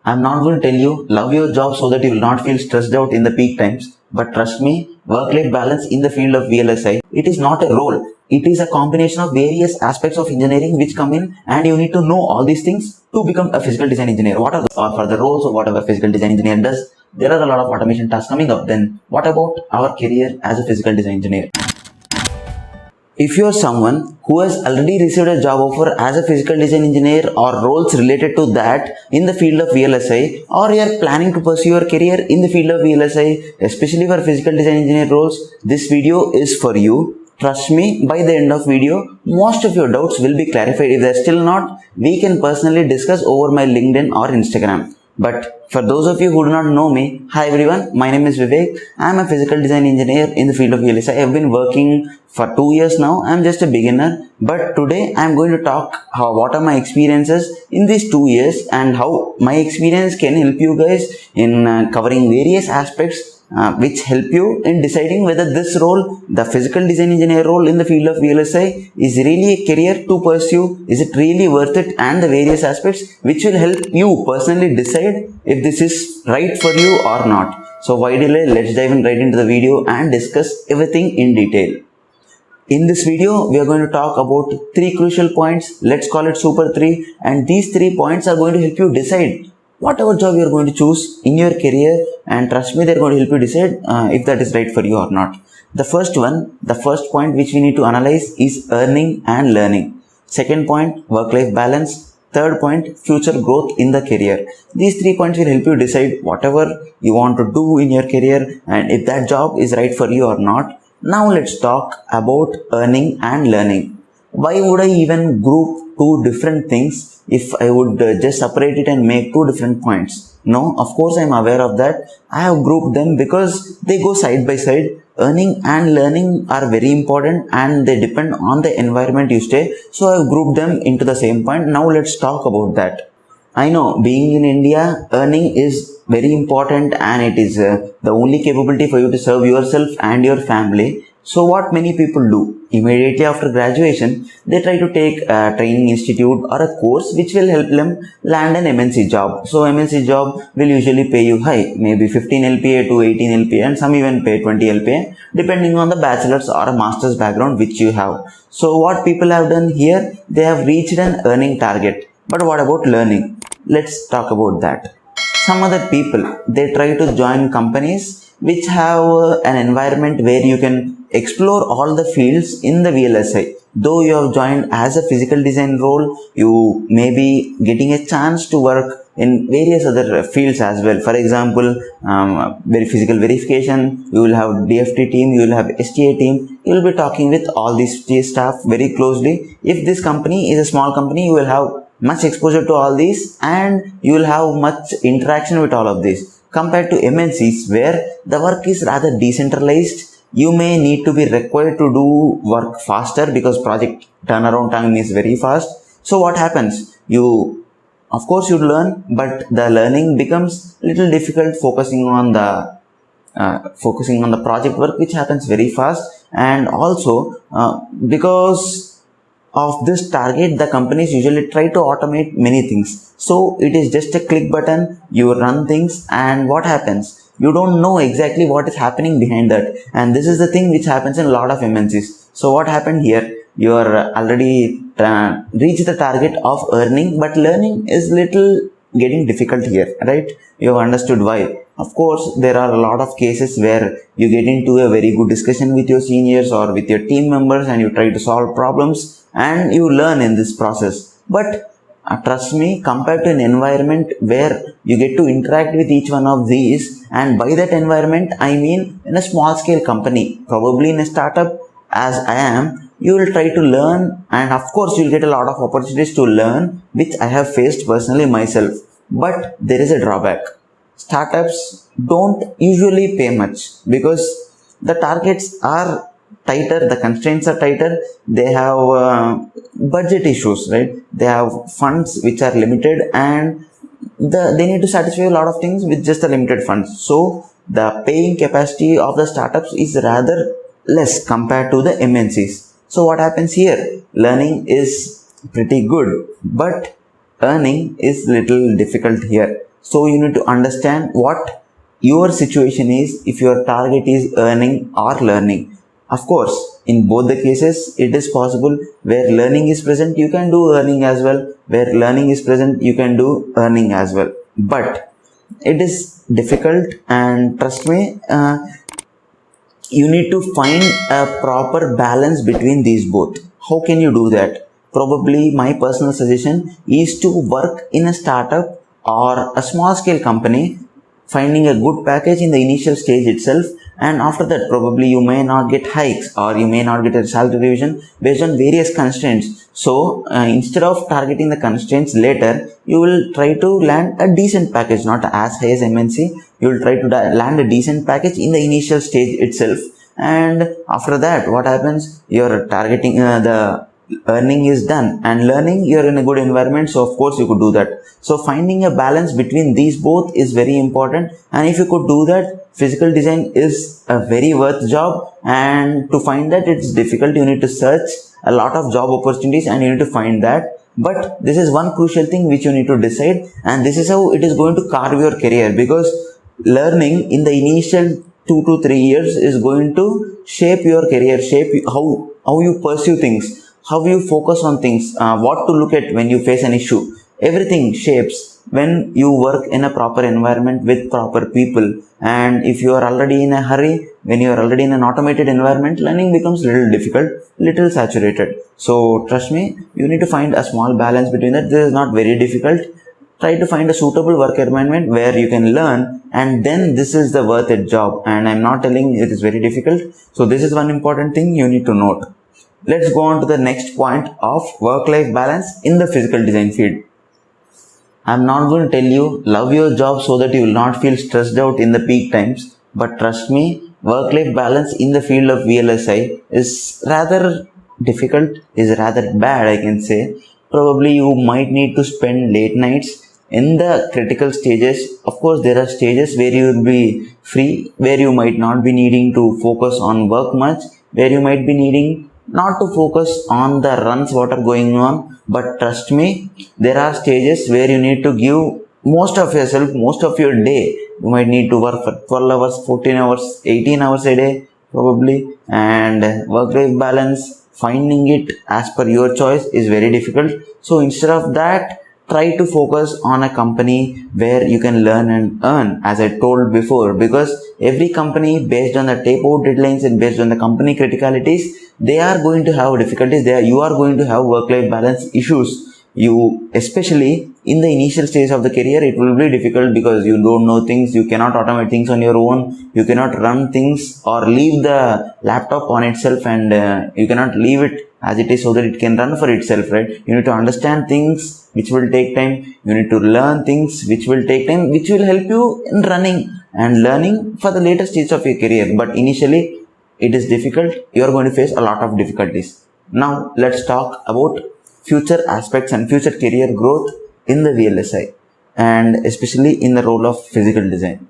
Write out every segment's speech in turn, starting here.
I'm not going to tell you love your job so that you will not feel stressed out in the peak times. But trust me, work-life balance in the field of VLSI, it is not a role. It is a combination of various aspects of engineering which come in, and you need to know all these things to become a physical design engineer. What are for the roles of whatever physical design engineer does? There are a lot of automation tasks coming up. Then what about our career as a physical design engineer? If you are someone who has already received a job offer as a physical design engineer or roles related to that in the field of VLSI, or you are planning to pursue your career in the field of VLSI, especially for physical design engineer roles, this video is for you. Trust me, by the end of video, most of your doubts will be clarified. If they are still not, we can personally discuss over my LinkedIn or Instagram. But for those of you who do not know me, hi everyone, my name is Vivek. I am a physical design engineer in the field of VLSI. I have been working for 2 years now. I am just a beginner. But today I am going to talk what are my experiences in these 2 years and how my experience can help you guys in covering various aspects which help you in deciding whether this role, the physical design engineer role in the field of VLSI, is really a career to pursue. Is it really worth it? And the various aspects which will help you personally decide if this is right for you or not. So why delay? Let's dive in right into the video and discuss everything in detail. In this video, we are going to talk about 3 crucial points. Let's call it Super 3. And these 3 points are going to help you decide whatever job you are going to choose in your career, and trust me, they are going to help you decide if that is right for you or not. The first point which we need to analyze is earning and learning. Second point, work-life balance. Third point, future growth in the career. These 3 points will help you decide whatever you want to do in your career and if that job is right for you or not. Now let's talk about earning and learning. Why would I even group 2 different things if I would just separate it and make 2 different points? No, of course I am aware of that. I have grouped them because they go side by side. Earning and learning are very important and they depend on the environment you stay. So I have grouped them into the same point. Now let's talk about that. I know being in India, earning is very important and it is the only capability for you to serve yourself and your family. So what many people do, immediately after graduation, they try to take a training institute or a course which will help them land an MNC job. So MNC job will usually pay you high, maybe 15 LPA to 18 LPA, and some even pay 20 LPA depending on the bachelor's or a master's background which you have. So what people have done here, they have reached an earning target. But what about learning? Let's talk about that. Some other people, they try to join companies which have an environment where you can explore all the fields in the VLSI. Though you have joined as a physical design role, you may be getting a chance to work in various other fields as well. For example, physical verification, you will have DFT team, you will have STA team, you will be talking with all these staff very closely. If this company is a small company, you will have much exposure to all these and you will have much interaction with all of this. Compared to MNCs where the work is rather decentralized, you may need to be required to do work faster because project turnaround time is very fast. So what happens? Of course you learn, but the learning becomes little difficult focusing on the project work, which happens very fast. And also because of this target, the companies usually try to automate many things. So it is just a click button, you run things, and what happens? You don't know exactly what is happening behind that. And this is the thing which happens in a lot of MNCs. So what happened here? You are already reached the target of earning, but learning is little getting difficult here, right? You have understood why. Of course, there are a lot of cases where you get into a very good discussion with your seniors or with your team members and you try to solve problems and you learn in this process. But trust me, compared to an environment where you get to interact with each one of these, and by that environment, I mean in a small scale company, probably in a startup as I am, you will try to learn and of course you will get a lot of opportunities to learn, which I have faced personally myself. But there is a drawback. Startups don't usually pay much because the targets are tighter, the constraints are tighter, they have budget issues, right? They have funds which are limited and they need to satisfy a lot of things with just the limited funds. So the paying capacity of the startups is rather less compared to the MNCs. So what happens here? Learning is pretty good, but earning is little difficult here. So you need to understand what your situation is, if your target is earning or learning. Of course, in both the cases, it is possible. Where learning is present, you can do earning as well. Where learning is present, you can do earning as well. But it is difficult, and trust me, you need to find a proper balance between these both. How can you do that? Probably my personal suggestion is to work in a startup or a small scale company, finding a good package in the initial stage itself, and after that probably you may not get hikes or you may not get a salary revision based on various constraints. So instead of targeting the constraints later, you will try to land a decent package, not as high as MNC. You will try to land a decent package in the initial stage itself, and after that what happens, you're targeting the earning is done, and learning you're in a good environment, so of course you could do that. So finding a balance between these both is very important, and if you could do that, physical design is a very worth job. And to find that, it's difficult. You need to search a lot of job opportunities and you need to find that. But this is one crucial thing which you need to decide, and this is how it is going to carve your career, because learning in the initial 2 to 3 years is going to shape your career, shape how you pursue things, how you focus on things, what to look at when you face an issue. Everything shapes when you work in a proper environment with proper people. And if you are already in a hurry, when you are already in an automated environment, learning becomes little difficult, little saturated. So trust me, you need to find a small balance between that. This is not very difficult. Try to find a suitable work environment where you can learn, and then this is the worth it job. And I'm not telling it is very difficult. So this is one important thing you need to note. Let's go on to the next point of work-life balance in the physical design field. I'm not going to tell you love your job so that you will not feel stressed out in the peak times, but trust me, work-life balance in the field of VLSI is rather difficult, is rather bad, I can say. Probably you might need to spend late nights in the critical stages. Of course, there are stages where you will be free, where you might not be needing to focus on work much, where you might be needing not to focus on the runs what are going on. But trust me, there are stages where you need to give most of yourself, most of your day. You might need to work for 12 hours, 14 hours, 18 hours a day probably. And work life balance, finding it as per your choice is very difficult. So instead of that, try to focus on a company where you can learn and earn, as I told before, because every company, based on the tape out deadlines and based on the company criticalities, they are going to have difficulties there. You are going to have work-life balance issues. You, especially in the initial stage of the career, it will be difficult because you don't know things. You cannot automate things on your own. You cannot run things or leave the laptop on itself, and you cannot leave it as it is so that it can run for itself, right? You need to understand things which will take time. You need to learn things which will take time, which will help you in running and learning for the later stage of your career. But initially it is difficult. You are going to face a lot of difficulties. Now let's talk about future aspects and future career growth in the VLSI, and especially in the role of physical design.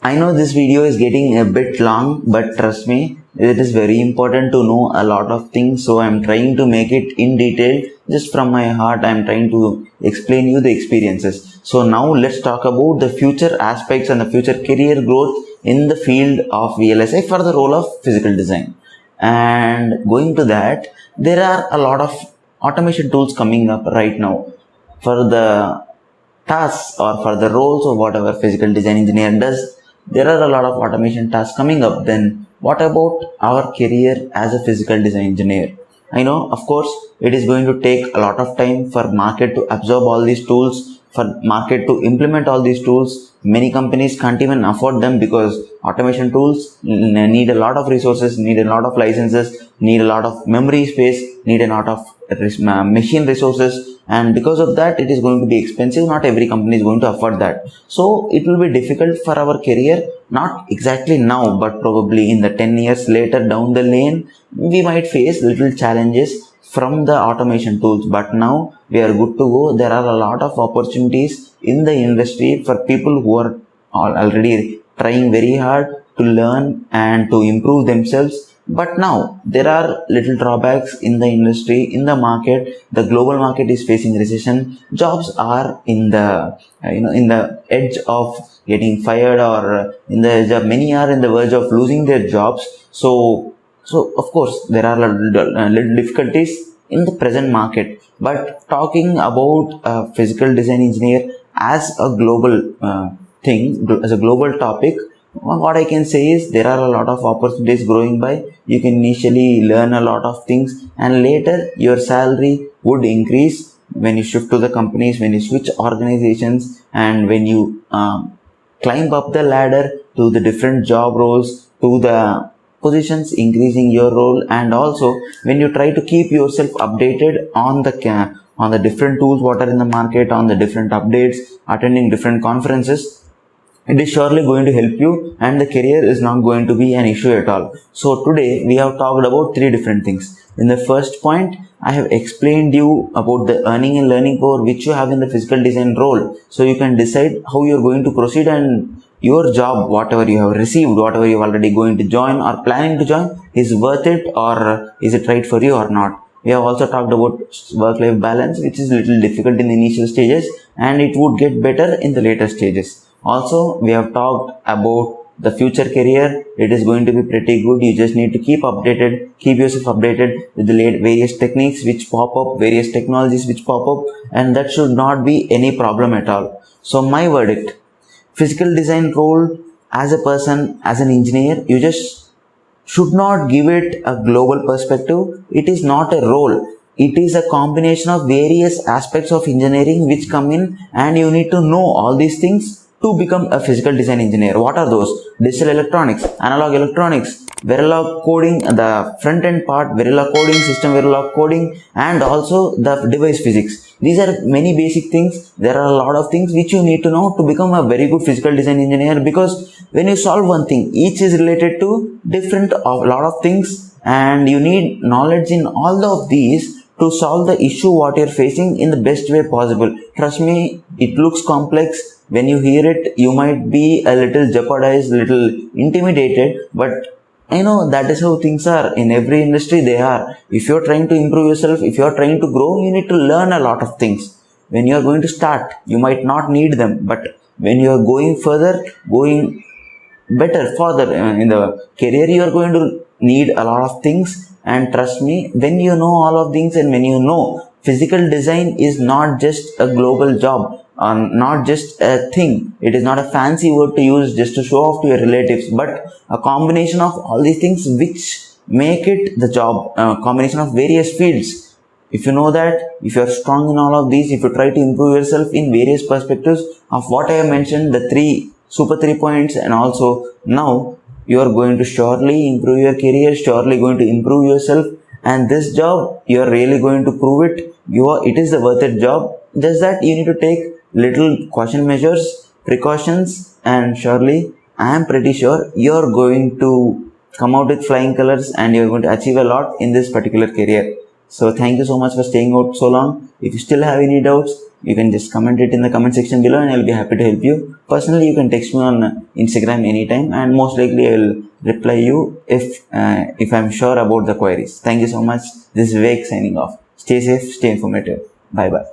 I know this video is getting a bit long, but trust me, it is very important to know a lot of things. So I'm trying to make it in detail, just from my heart. I'm trying to explain you the experiences. So now let's talk about the future aspects and the future career growth in the field of VLSI for the role of physical design. And going to that, there are a lot of automation tools coming up right now for the tasks or for the roles of whatever physical design engineer does. There are a lot of automation tasks coming up. Then what about our career as a physical design engineer? I know, of course, it is going to take a lot of time for market to absorb all these tools, for market to implement all these tools. Many companies can't even afford them because automation tools need a lot of resources, need a lot of licenses, need a lot of memory space, need a lot of machine resources, and because of that it is going to be expensive. Not every company is going to afford that. So it will be difficult for our career, not exactly now, but probably in the 10 years later down the lane, we might face little challenges from the automation tools. But now we are good to go. There are a lot of opportunities in the industry for people who are already trying very hard to learn and to improve themselves. But now there are little drawbacks in the industry, in the market. The global market is facing recession. Jobs are in the in the edge of getting fired, or in the edge of, many are in the verge of losing their jobs. So of course there are little difficulties in the present market. But talking about physical design engineer as a global thing, as a global topic, what I can say is there are a lot of opportunities growing by. You can initially learn a lot of things, and later your salary would increase when you shift to the companies, when you switch organizations, and when you climb up the ladder to the different job roles, to the positions increasing your role. And also when you try to keep yourself updated on the different tools what are in the market, on the different updates, attending different conferences, it is surely going to help you, and the career is not going to be an issue at all. So today we have talked about three different things. In the first point, I have explained you about the earning and learning power which you have in the physical design role, so you can decide how you are going to proceed, and your job, whatever you have received, whatever you are already going to join or planning to join, is worth it, or is it right for you or not. We have also talked about work-life balance, which is a little difficult in the initial stages, and it would get better in the later stages. Also, we have talked about the future career. It is going to be pretty good. You just need to keep updated, keep yourself updated with the various techniques which pop up, various technologies which pop up, and that should not be any problem at all. So my verdict: physical design role, as a person, as an engineer, you just should not give it a global perspective. It is not a role. It is a combination of various aspects of engineering which come in, and you need to know all these things to become a physical design engineer. What are those? Digital electronics, analog electronics, Verilog coding, the front end part, Verilog coding, system Verilog coding, and also the device physics. These are many basic things. There are a lot of things which you need to know to become a very good physical design engineer, because when you solve one thing, each is related to different of lot of things, and you need knowledge in all of these to solve the issue what you're facing in the best way possible. Trust me, it looks complex. When you hear it, you might be a little jeopardized, little intimidated, but that is how things are in every industry. They are. If you're trying to improve yourself, if you're trying to grow, you need to learn a lot of things. When you're going to start, you might not need them, but when you're going further, going better further in the career, you are going to need a lot of things. And trust me, when you know all of things, and when you know physical design is not just a global job, not just a thing, it is not a fancy word to use just to show off to your relatives, but a combination of all these things which make it the job, a combination of various fields. If you know that, if you are strong in all of these, if you try to improve yourself in various perspectives of what I have mentioned, the super 3 points, and also now you are going to surely improve your career, surely going to improve yourself, and this job you are really going to prove it. It is a worth it job. Just that you need to take little caution measures, precautions, and surely I am pretty sure you are going to come out with flying colors, and you are going to achieve a lot in this particular career. So thank you so much for staying out so long. If you still have any doubts, you can just comment it in the comment section below, and I'll be happy to help you. Personally, you can text me on Instagram anytime, and most likely I will reply you if I'm sure about the queries. Thank you so much. This is Vivek signing off. Stay safe, stay informative. Bye bye.